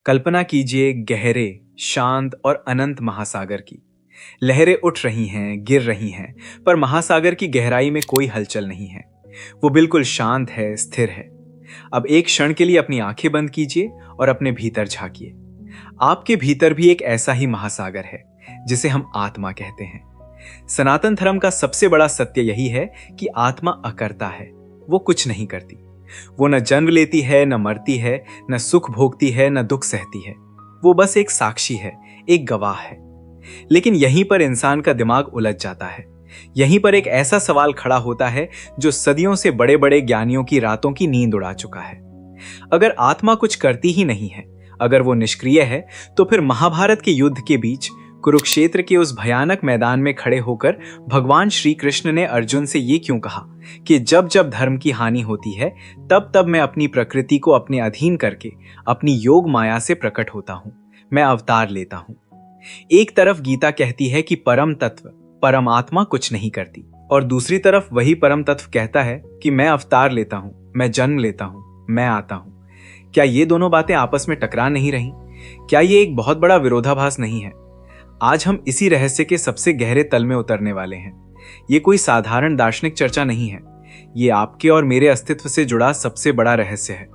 कल्पना कीजिए गहरे, शांत और अनंत महासागर की। लहरें उठ रही हैं, गिर रही हैं, पर महासागर की गहराई में कोई हलचल नहीं है। वो बिल्कुल शांत है, स्थिर है। अब एक क्षण के लिए अपनी आंखें बंद कीजिए और अपने भीतर झांकिए। आपके भीतर भी एक ऐसा ही महासागर है, जिसे हम आत्मा कहते हैं। सनातन धर्म का सबसे बड़ा सत्य यही है कि आत्मा अकर्ता है। वो कुछ नहीं करती। वो न जन्म लेती है, न मरती है, न सुख भोगती है, न दुख सहती है। वो बस एक साक्षी है, एक गवाह है। लेकिन यहीं पर इंसान का दिमाग उलझ जाता है। यहीं पर एक ऐसा सवाल खड़ा होता है जो सदियों से बड़े बड़े ज्ञानियों की रातों की नींद उड़ा चुका है। अगर आत्मा कुछ करती ही नहीं है, अगर वो निष्क्रिय है, तो फिर महाभारत के युद्ध के बीच कुरुक्षेत्र के उस भयानक मैदान में खड़े होकर भगवान श्री कृष्ण ने अर्जुन से ये क्यों कहा कि जब जब धर्म की हानि होती है, तब तब मैं अपनी प्रकृति को अपने अधीन करके अपनी योग माया से प्रकट होता हूं, मैं अवतार लेता हूं। एक तरफ गीता कहती है कि परम तत्व, परमात्मा कुछ नहीं करती, और दूसरी तरफ वही परम तत्व कहता है कि मैं अवतार लेता हूं, मैं जन्म लेता हूं, मैं आता हूं। क्या ये दोनों बातें आपस में टकरा नहीं रही? क्या ये एक बहुत बड़ा विरोधाभास नहीं है? आज हम इसी रहस्य के सबसे गहरे तल में उतरने वाले हैं। ये कोई साधारण दार्शनिक चर्चा नहीं है। ये आपके और मेरे अस्तित्व से जुड़ा सबसे बड़ा रहस्य है।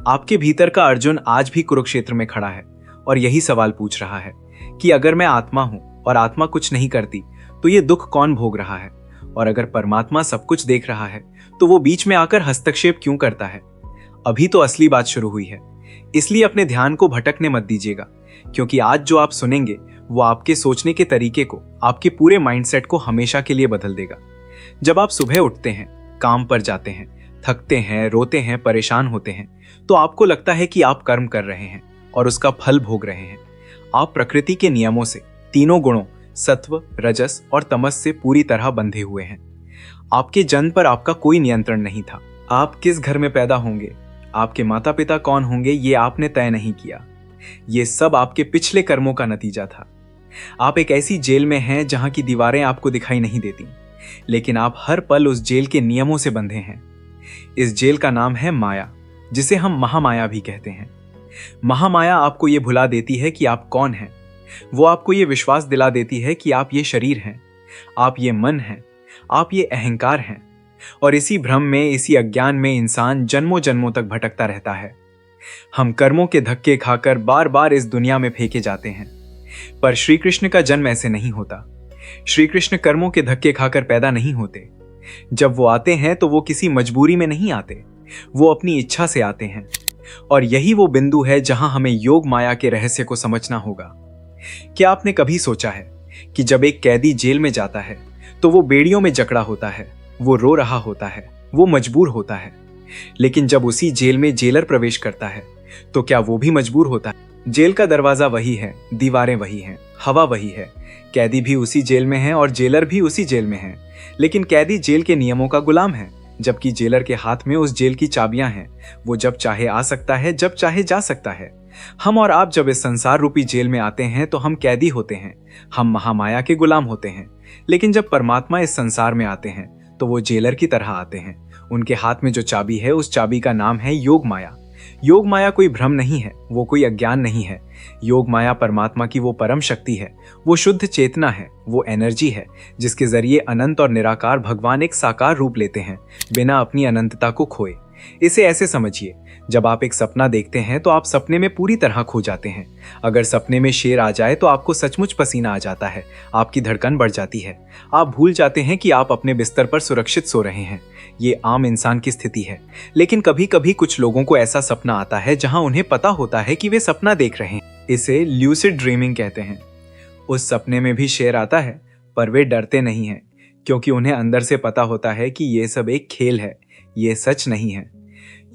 आपके भीतर का अर्जुन आज भी कुरुक्षेत्र में खड़ा है और यही सवाल पूछ रहा है कि अगर मैं आत्मा हूं और आत्मा कुछ नहीं करती, तो ये दुख कौन भोग रहा है? और अगर परमात्मा सब कुछ देख रहा है, तो वो बीच में आकर हस्तक्षेप क्यों करता है? अभी तो असली बात शुरू हुई है, इसलिए अपने ध्यान को भटकने मत दीजिएगा, क्योंकि आज जो आप सुनेंगे वो आपके सोचने के तरीके को, आपके पूरे माइंडसेट को हमेशा के लिए बदल देगा। जब आप सुबह उठते हैं, काम पर जाते हैं, थकते हैं, रोते हैं, परेशान होते हैं, तो आपको लगता है कि आप कर्म कर रहे हैं और उसका फल भोग रहे हैं। आप प्रकृति के नियमों से, तीनों गुणों सत्व, रजस और तमस से पूरी तरह बंधे हुए हैं। आपके जन्म पर आपका कोई नियंत्रण नहीं था। आप किस घर में पैदा होंगे, आपके माता पिता कौन होंगे, ये आपने तय नहीं किया। ये सब आपके पिछले कर्मों का नतीजा था। आप एक ऐसी जेल में हैं जहां की दीवारें आपको दिखाई नहीं देती, लेकिन आप हर पल उस जेल के नियमों से बंधे हैं। इस जेल का नाम है माया, जिसे हम महामाया भी कहते हैं। महामाया आपको ये भुला देती है कि आप कौन हैं। वो आपको ये विश्वास दिला देती है कि आप ये शरीर हैं, आप ये मन हैं, आप ये अहंकार हैं। और इसी भ्रम में, इसी अज्ञान में इंसान जन्मों जन्मों तक भटकता रहता है। हम कर्मों के धक्के खाकर बार बार इस दुनिया में फेंके जाते हैं। पर श्री कृष्ण का जन्म ऐसे नहीं होता। श्री कृष्ण कर्मों के धक्के खाकर पैदा नहीं होते। जब वो आते हैं तो वो किसी मजबूरी में नहीं आते, वो अपनी इच्छा से आते हैं। और यही वो बिंदु है जहां हमें योग माया के रहस्य को समझना होगा। क्या आपने कभी सोचा है कि जब एक कैदी जेल में जाता है तो वो बेड़ियों में जकड़ा होता है, वो रो रहा होता है, वो मजबूर होता है। लेकिन जब उसी जेल में जेलर प्रवेश करता है तो क्या वो भी मजबूर होता है? जेल का दरवाजा वही है, दीवारें वही हैं, हवा वही है। कैदी भी उसी जेल में है और जेलर भी उसी जेल में है। लेकिन कैदी जेल के नियमों का गुलाम है, जबकि जेलर के हाथ में उस जेल की चाबियां हैं। वो जब चाहे आ सकता है, जब चाहे जा सकता है। हम और आप जब इस संसार रूपी जेल में आते हैं तो हम कैदी होते हैं, हम महामाया के गुलाम होते हैं। लेकिन जब परमात्मा इस संसार में आते हैं तो वो जेलर की तरह आते हैं। उनके हाथ में जो चाबी है, उस चाबी का नाम है योग माया। योग माया कोई भ्रम नहीं है, वो कोई अज्ञान नहीं है। योग माया परमात्मा की वो परम शक्ति है, वो शुद्ध चेतना है, वो एनर्जी है जिसके जरिए अनंत और निराकार भगवान एक साकार रूप लेते हैं, बिना अपनी अनंतता को खोए। इसे ऐसे समझिए, जब आप एक सपना देखते हैं तो आप सपने में पूरी तरह खो जाते हैं। अगर सपने में शेर आ जाए तो आपको सचमुच पसीना आ जाता है, आपकी धड़कन बढ़ जाती है। आप भूल जाते हैं कि आप अपने बिस्तर पर सुरक्षित सो रहे हैं। ये आम इंसान की स्थिति है। लेकिन कभी कभी कुछ लोगों को ऐसा सपना आता है जहां उन्हें पता होता है कि वे सपना देख रहे हैं। इसे ल्यूसिड ड्रीमिंग कहते हैं। उस सपने में भी शेर आता है, पर वे डरते नहीं हैं, क्योंकि उन्हें अंदर से पता होता है कि ये सब एक खेल है, ये सच नहीं है।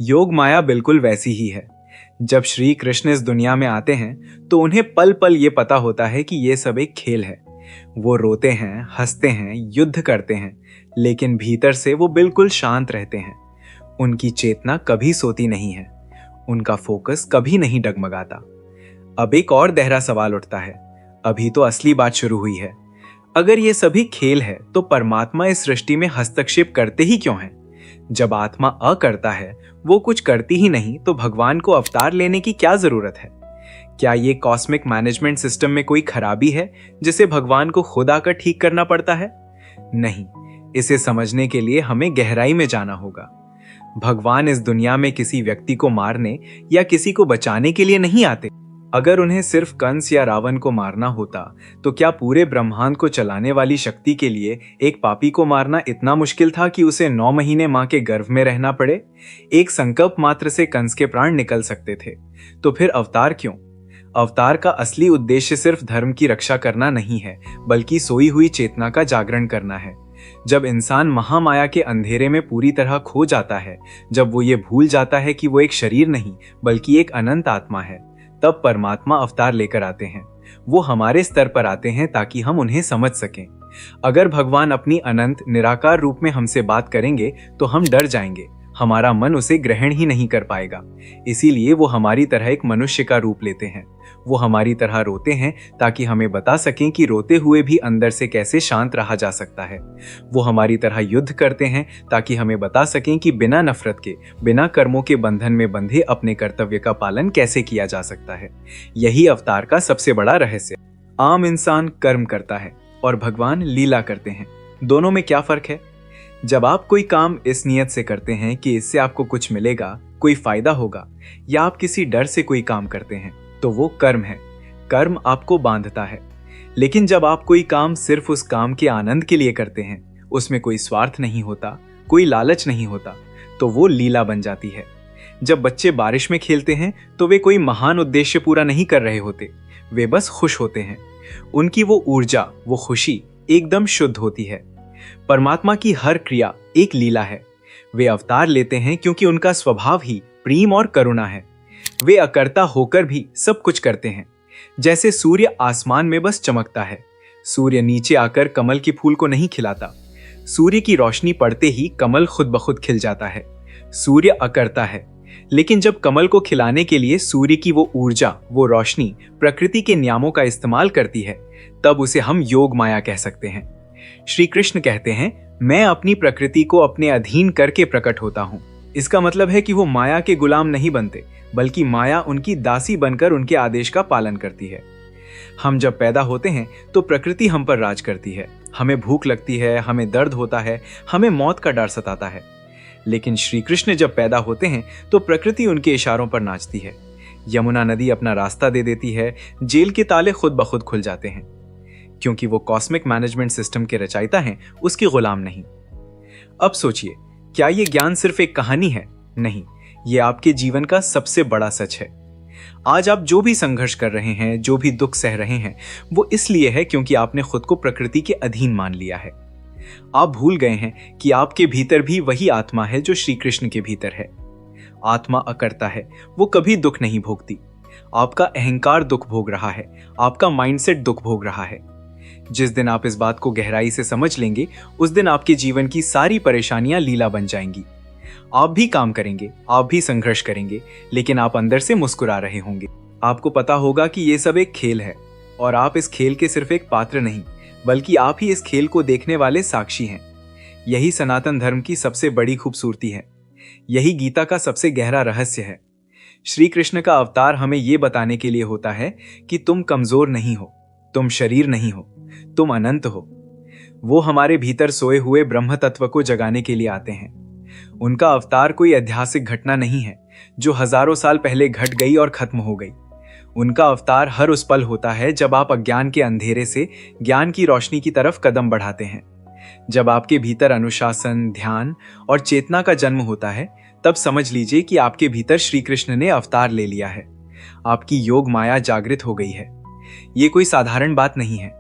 योग माया बिल्कुल वैसी ही है। जब श्री कृष्ण इस दुनिया में आते हैं तो उन्हें पल पल ये पता होता है कि ये सब एक खेल है। वो रोते हैं, हंसते हैं, युद्ध करते हैं, लेकिन भीतर से वो बिल्कुल शांत रहते हैं। उनकी चेतना कभी सोती नहीं है, उनका फोकस कभी नहीं डगमगाता। अब एक और गहरा सवाल उठता है, अभी तो असली बात शुरू हुई है। अगर ये सभी खेल है तो परमात्मा इस सृष्टि में हस्तक्षेप करते ही क्यों हैं? जब आत्मा अकर्ता है, वो कुछ करती ही नहीं, तो भगवान को अवतार लेने की क्या जरूरत है? क्या ये कॉस्मिक मैनेजमेंट सिस्टम में कोई खराबी है जिसे भगवान को खुद आकर ठीक करना पड़ता है? नहीं, इसे समझने के लिए हमें गहराई में जाना होगा। भगवान इस दुनिया में किसी व्यक्ति को मारने या किसी को बचाने के लिए नहीं आते। अगर उन्हें सिर्फ कंस या रावण को मारना होता तो क्या पूरे ब्रह्मांड को चलाने वाली शक्ति के लिए एक पापी को मारना इतना मुश्किल था कि उसे 9 महीने मां के गर्भ में रहना पड़े? एक संकल्प मात्र से कंस के प्राण निकल सकते थे। तो फिर अवतार क्यों? अवतार का असली उद्देश्य सिर्फ धर्म की रक्षा करना नहीं है, बल्कि सोई हुई चेतना का जागरण करना है। जब इंसान महामाया के अंधेरे में पूरी तरह खो जाता है, जब वो ये भूल जाता है कि वो एक शरीर नहीं बल्कि एक अनंत आत्मा है, तब परमात्मा अवतार लेकर आते हैं। वो हमारे स्तर पर आते हैं ताकि हम उन्हें समझ सकें। अगर भगवान अपनी अनंत निराकार रूप में हमसे बात करेंगे तो हम डर जाएंगे, हमारा मन उसे ग्रहण ही नहीं कर पाएगा। इसीलिए वो हमारी तरह एक मनुष्य का रूप लेते हैं। वो हमारी तरह रोते हैं ताकि हमें बता सकें कि रोते हुए भी अंदर से कैसे शांत रहा जा सकता है। वो हमारी तरह युद्ध करते हैं ताकि हमें बता सकें कि बिना नफरत के, बिना कर्मों के बंधन में बंधे अपने कर्तव्य का पालन कैसे किया जा सकता है। यही अवतार का सबसे बड़ा रहस्य। आम इंसान कर्म करता है और भगवान लीला करते हैं। दोनों में क्या फर्क है? जब आप कोई काम इस नियत से करते हैं कि इससे आपको कुछ मिलेगा, कोई फायदा होगा, या आप किसी डर से कोई काम करते हैं, तो वो कर्म है। कर्म आपको बांधता है। लेकिन जब आप कोई काम सिर्फ उस काम के आनंद के लिए करते हैं, उसमें कोई स्वार्थ नहीं होता, कोई लालच नहीं होता, तो वो लीला बन जाती है। जब बच्चे बारिश में खेलते हैं तो वे कोई महान उद्देश्य पूरा नहीं कर रहे होते, वे बस खुश होते हैं। उनकी वो ऊर्जा, वो खुशी एकदम शुद्ध होती है। परमात्मा की हर क्रिया एक लीला है। वे अवतार लेते हैं क्योंकि उनका स्वभाव ही प्रेम और करुणा है। वे अकर्ता होकर भी सब कुछ करते हैं। जैसे सूर्य आसमान में बस चमकता है, सूर्य नीचे आकर कमल के फूल को नहीं खिलाता। सूर्य की रोशनी पड़ते ही कमल खुद ब खुद खिल जाता है। सूर्य अकर्ता है, लेकिन जब कमल को खिलाने के लिए सूर्य की वो ऊर्जा, वो रोशनी प्रकृति के नियमों का इस्तेमाल करती है, तब उसे हम योग माया कह सकते हैं। श्री कृष्ण कहते हैं, मैं अपनी प्रकृति को अपने अधीन करके प्रकट होता हूँ। इसका मतलब है कि वो माया के गुलाम नहीं बनते, बल्कि माया उनकी दासी बनकर उनके आदेश का पालन करती है। हम जब पैदा होते हैं तो प्रकृति हम पर राज करती है। हमें भूख लगती है, हमें दर्द होता है, हमें मौत का डर सताता है। लेकिन श्री कृष्ण जब पैदा होते हैं तो प्रकृति उनके इशारों पर नाचती है। यमुना नदी अपना रास्ता दे देती है, जेल के ताले खुद ब खुद खुल जाते हैं, क्योंकि वो कॉस्मिक मैनेजमेंट सिस्टम के रचयिता हैं, उसके गुलाम नहीं। अब सोचिए, क्या ये ज्ञान सिर्फ एक कहानी है? नहीं, ये आपके जीवन का सबसे बड़ा सच है। आज आप जो भी संघर्ष कर रहे हैं, जो भी दुख सह रहे हैं, वो इसलिए है क्योंकि आपने खुद को प्रकृति के अधीन मान लिया है। आप भूल गए हैं कि आपके भीतर भी वही आत्मा है जो श्री कृष्ण के भीतर है। आत्मा अकर्ता है, वो कभी दुख नहीं भोगती। आपका अहंकार दुख भोग रहा है, आपका माइंडसेट दुख भोग रहा है। जिस दिन आप इस बात को गहराई से समझ लेंगे, उस दिन आपके जीवन की सारी परेशानियां लीला बन जाएंगी। आप भी काम करेंगे, आप भी संघर्ष करेंगे, लेकिन आप अंदर से मुस्कुरा रहे होंगे। आपको पता होगा कि ये सब एक खेल है और आप इस खेल के सिर्फ एक पात्र नहीं, बल्कि आप ही इस खेल को देखने वाले साक्षी हैं। यही सनातन धर्म की सबसे बड़ी खूबसूरती है। यही गीता का सबसे गहरा रहस्य है। श्री कृष्ण का अवतार हमें यह बताने के लिए होता है कि तुम कमजोर नहीं हो, तुम शरीर नहीं हो, तुम अनंत हो। वो हमारे भीतर सोए हुए ब्रह्म तत्व को जगाने के लिए आते हैं। उनका अवतार कोई ऐतिहासिक घटना नहीं है जो हजारों साल पहले घट गई और खत्म हो गई। उनका अवतार हर उस पल होता है जब आप अज्ञान के अंधेरे से ज्ञान की रोशनी की तरफ कदम बढ़ाते हैं। जब आपके भीतर अनुशासन, ध्यान और चेतना का जन्म होता है, तब समझ लीजिए कि आपके भीतर श्री कृष्ण ने अवतार ले लिया है। आपकी योग माया जागृत हो गई है। ये कोई साधारण बात नहीं है,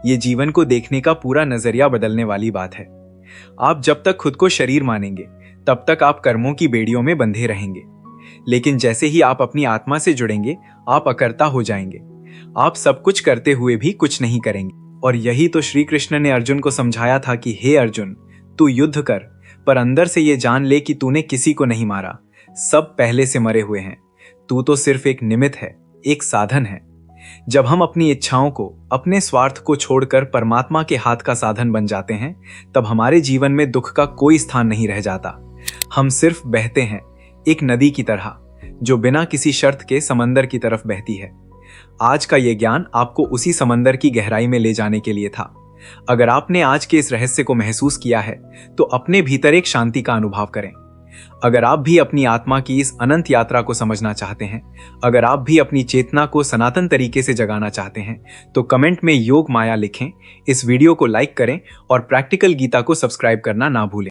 ये जीवन को देखने का पूरा नजरिया बदलने वाली बात है। आप जब तक खुद को शरीर मानेंगे, तब तक आप कर्मों की बेड़ियों में बंधे रहेंगे। लेकिन जैसे ही आप अपनी आत्मा से जुड़ेंगे, आप अकर्ता हो जाएंगे। आप सब कुछ करते हुए भी कुछ नहीं करेंगे। और यही तो श्री कृष्ण ने अर्जुन को समझाया था कि हे अर्जुन, तू युद्ध कर, पर अंदर से ये जान ले कि तूने किसी को नहीं मारा। सब पहले से मरे हुए हैं। तू तो सिर्फ एक निमित्त है, एक साधन है। जब हम अपनी इच्छाओं को, अपने स्वार्थ को छोड़कर परमात्मा के हाथ का साधन बन जाते हैं, तब हमारे जीवन में दुख का कोई स्थान नहीं रह जाता। हम सिर्फ बहते हैं, एक नदी की तरह जो बिना किसी शर्त के समंदर की तरफ बहती है। आज का ये ज्ञान आपको उसी समंदर की गहराई में ले जाने के लिए था। अगर आपने आज के इस रहस्य को महसूस किया है तो अपने भीतर एक शांति का अनुभव करें। अगर आप भी अपनी आत्मा की इस अनंत यात्रा को समझना चाहते हैं, अगर आप भी अपनी चेतना को सनातन तरीके से जगाना चाहते हैं, तो कमेंट में योग माया लिखें, इस वीडियो को लाइक करें और प्रैक्टिकल गीता को सब्सक्राइब करना ना भूलें।